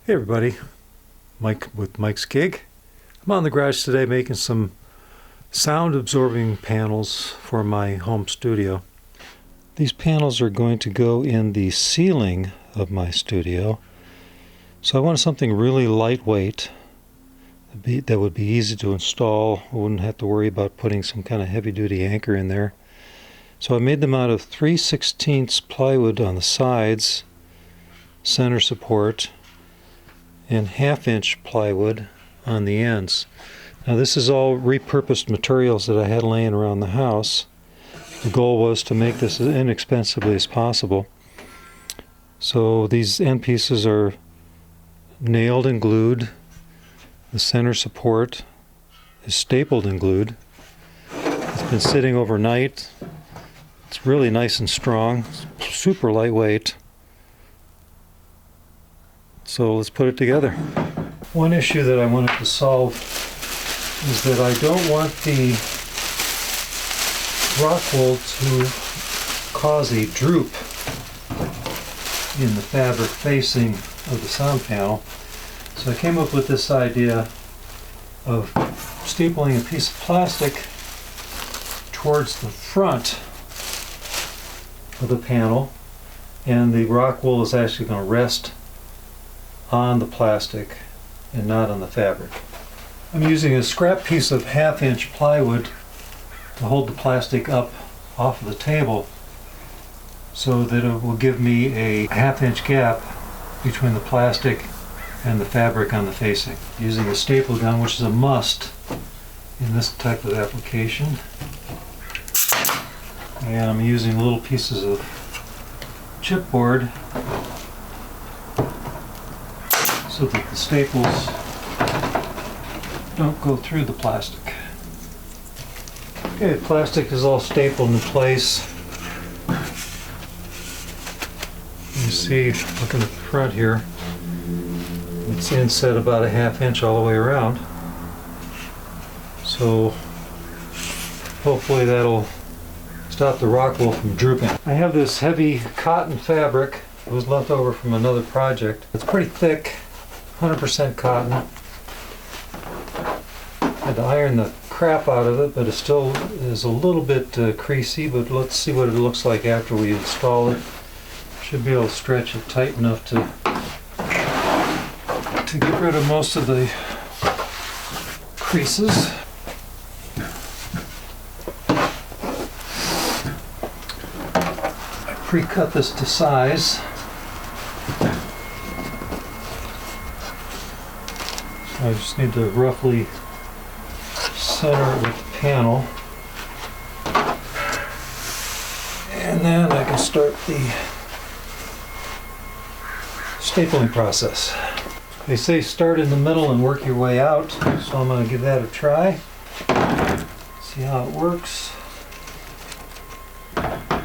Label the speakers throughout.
Speaker 1: Hey everybody, Mike with Mike's Gig. I'm on the garage today making some sound absorbing panels for my home studio. These panels are going to go in the ceiling of my studio. So I wanted something really lightweight that would be easy to install. I wouldn't have to worry about putting some kind of heavy duty anchor in there. So I made them out of 3/16 plywood on the sides, center support, and 1/2-inch plywood on the ends. Now this is all repurposed materials that I had laying around the house. The goal was to make this as inexpensively as possible. So these end pieces are nailed and glued. The center support is stapled and glued. It's been sitting overnight. It's really nice and strong, super lightweight. So let's put it together. One issue that I wanted to solve is that I don't want the rock wool to cause a droop in the fabric facing of the sound panel. So I came up with this idea of stapling a piece of plastic towards the front of the panel, and the rock wool is actually going to rest on the plastic and not on the fabric. I'm using a scrap piece of 1/2-inch plywood to hold the plastic up off of the table so that it will give me a 1/2-inch gap between the plastic and the fabric on the facing. Using a staple gun, which is a must in this type of application. And I'm using little pieces of chipboard so that the staples don't go through the plastic. Okay, the plastic is all stapled in place. You see, looking at the front here, it's inset about a 1/2 inch all the way around. So hopefully that'll stop the rock wool from drooping. I have this heavy cotton fabric. It was left over from another project. It's pretty thick, 100% cotton. I had to iron the crap out of it, but it still is a little bit creasy, but let's see what it looks like after we install it. Should be able to stretch it tight enough to get rid of most of the creases. I pre-cut this to size. I just need to roughly center it with the panel. And then I can start the stapling process. They say start in the middle and work your way out, so I'm going to give that a try. See how it works.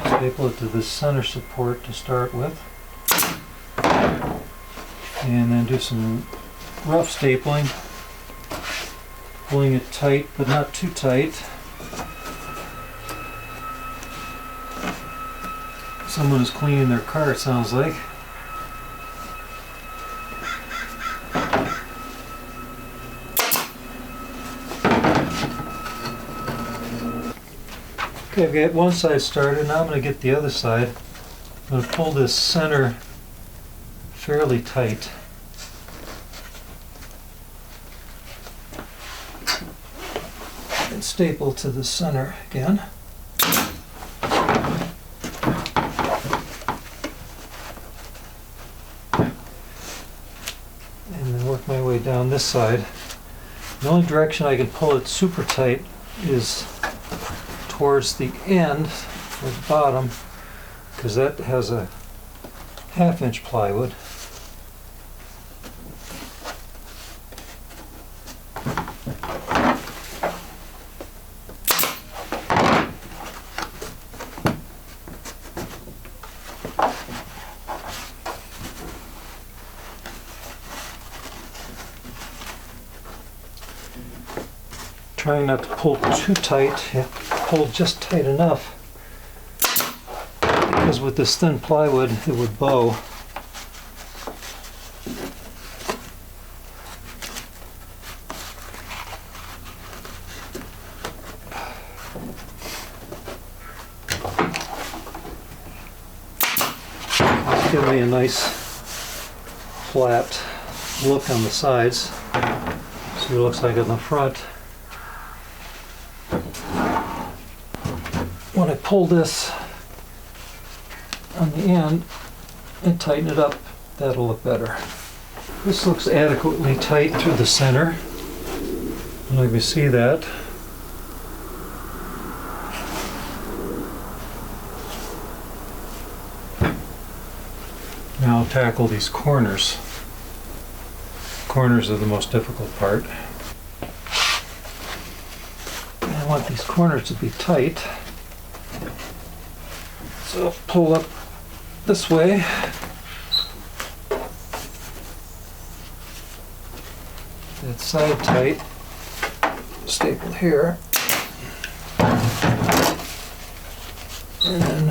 Speaker 1: Staple it to the center support to start with. And then do some rough stapling, pulling it tight but not too tight. Someone is cleaning their car, it sounds like. Okay, I've got one side started, now I'm going to get the other side. I'm going to pull this center fairly tight. And staple to the center again. And then work my way down this side. The only direction I can pull it super tight is towards the end or the bottom, because that has a 1/2-inch plywood. Trying not to pull too tight, you have to pull just tight enough, because with this thin plywood it would bow. give me a nice flat look on the sides. See what it looks like on the front. When I pull this on the end and tighten it up, that'll look better. This looks adequately tight through the center. Let me see that. Now I'll tackle these corners. Corners are the most difficult part. And I want these corners to be tight. So I'll pull up this way. That side tight. Staple here. And then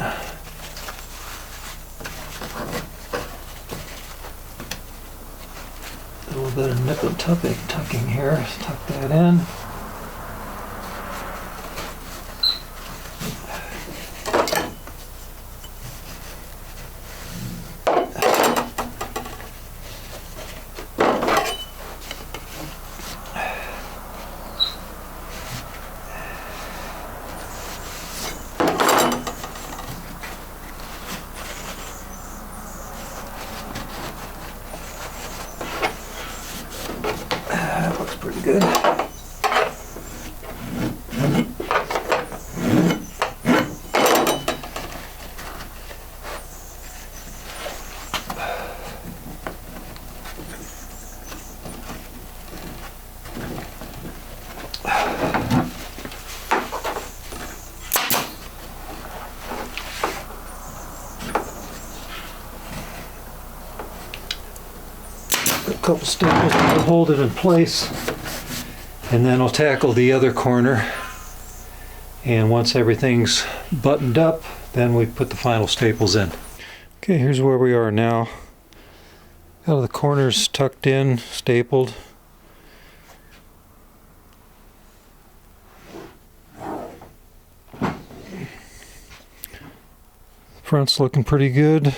Speaker 1: a little bit of nip and tucking here. Tuck that in. That looks pretty good. A couple staples to hold it in place, and then I'll tackle the other corner, and once everything's buttoned up, then we put the final staples in. Okay, here's where we are now. Got the corners tucked in, stapled. Front's looking pretty good.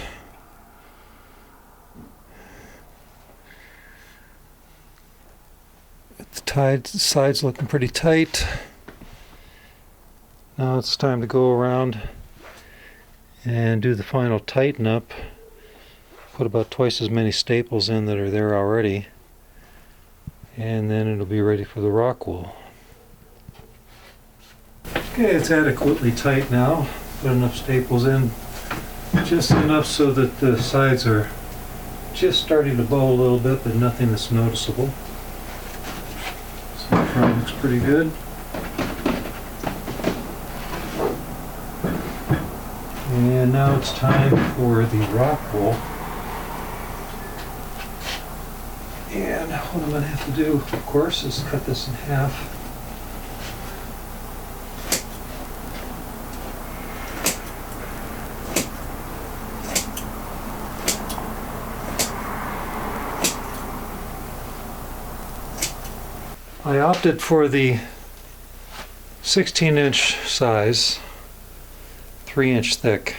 Speaker 1: The sides looking pretty tight. Now it's time to go around and do the final tighten up. Put about twice as many staples in that are there already, and then it'll be ready for the rock wool. Okay, it's adequately tight now. Put enough staples in, just enough so that the sides are just starting to bow a little bit, but nothing that's noticeable. So the front looks pretty good. And now it's time for the rock wool. And what I'm going to have to do, of course, is cut this in half. I opted for the 16-inch size, 3-inch thick.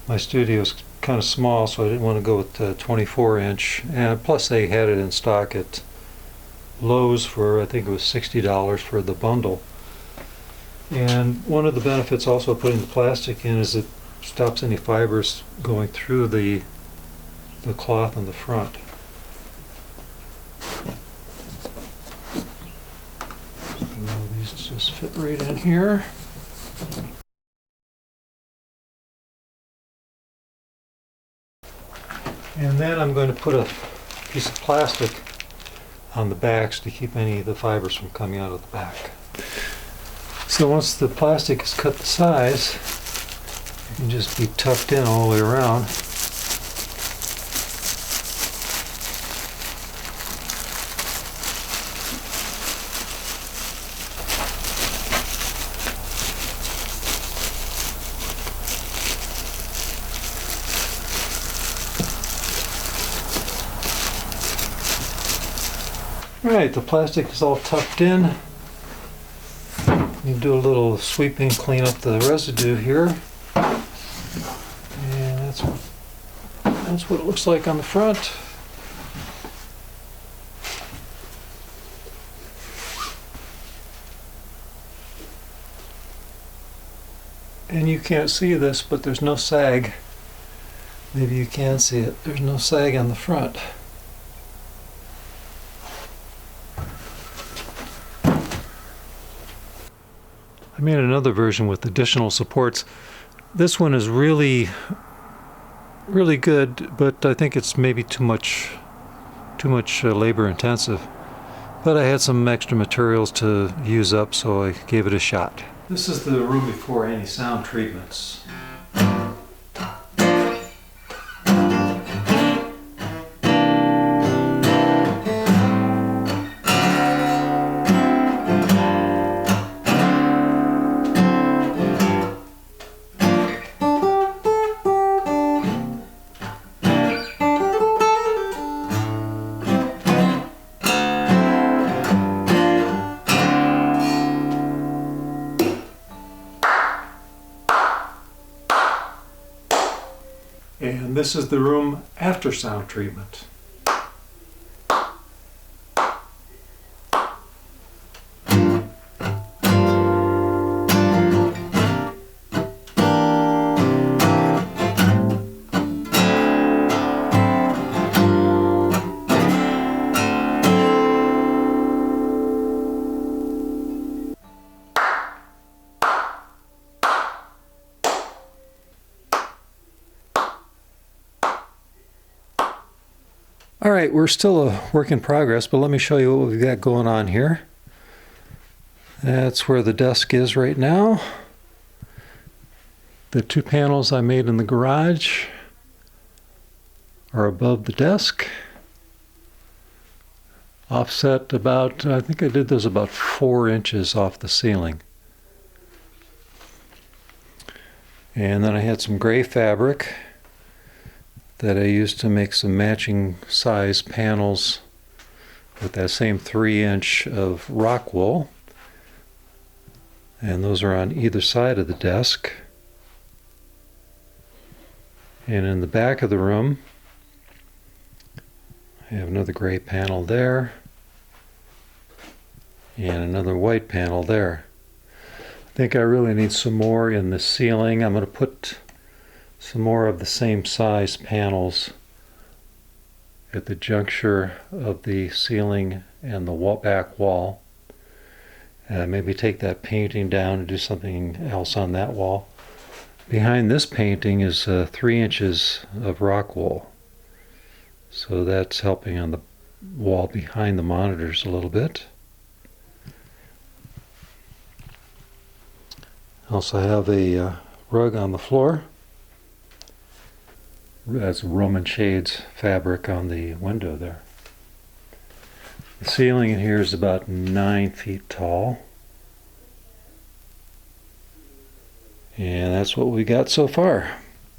Speaker 1: My studio's kind of small, so I didn't want to go with the 24-inch. And plus, they had it in stock at Lowe's for, I think it was $60 for the bundle. And one of the benefits also of putting the plastic in is it stops any fibers going through the cloth on the front. These just fit right in here. And then I'm going to put a piece of plastic on the backs to keep any of the fibers from coming out of the back. So once the plastic is cut to size, it can just be tucked in all the way around. Alright, the plastic is all tucked in. You do a little sweeping, clean up the residue here. And that's That's what it looks like on the front. And you can't see this, but there's no sag. Maybe you can see it. There's no sag on the front. I made another version with additional supports. This one is really good, but I think it's maybe too much labor intensive. But I had some extra materials to use up, so I gave it a shot. This is the room before any sound treatments. And this is the room after sound treatment. All right, we're still a work in progress, but let me show you what we've got going on here. That's where the desk is right now. The two panels I made in the garage are above the desk. Offset about, I think I did those about 4 inches off the ceiling. And then I had some gray fabric that I used to make some matching size panels with that same 3-inch of rock wool. And those are on either side of the desk. And in the back of the room, I have another gray panel there and another white panel there. I think I really need some more in the ceiling. I'm going to put some more of the same size panels at the juncture of the ceiling and the back wall. Maybe take that painting down and do something else on that wall. Behind this painting is 3 inches of rock wool. So that's helping on the wall behind the monitors a little bit. I also have a rug on the floor. That's Roman shades fabric on the window there. The ceiling in here is about 9 feet tall. And that's what we got so far.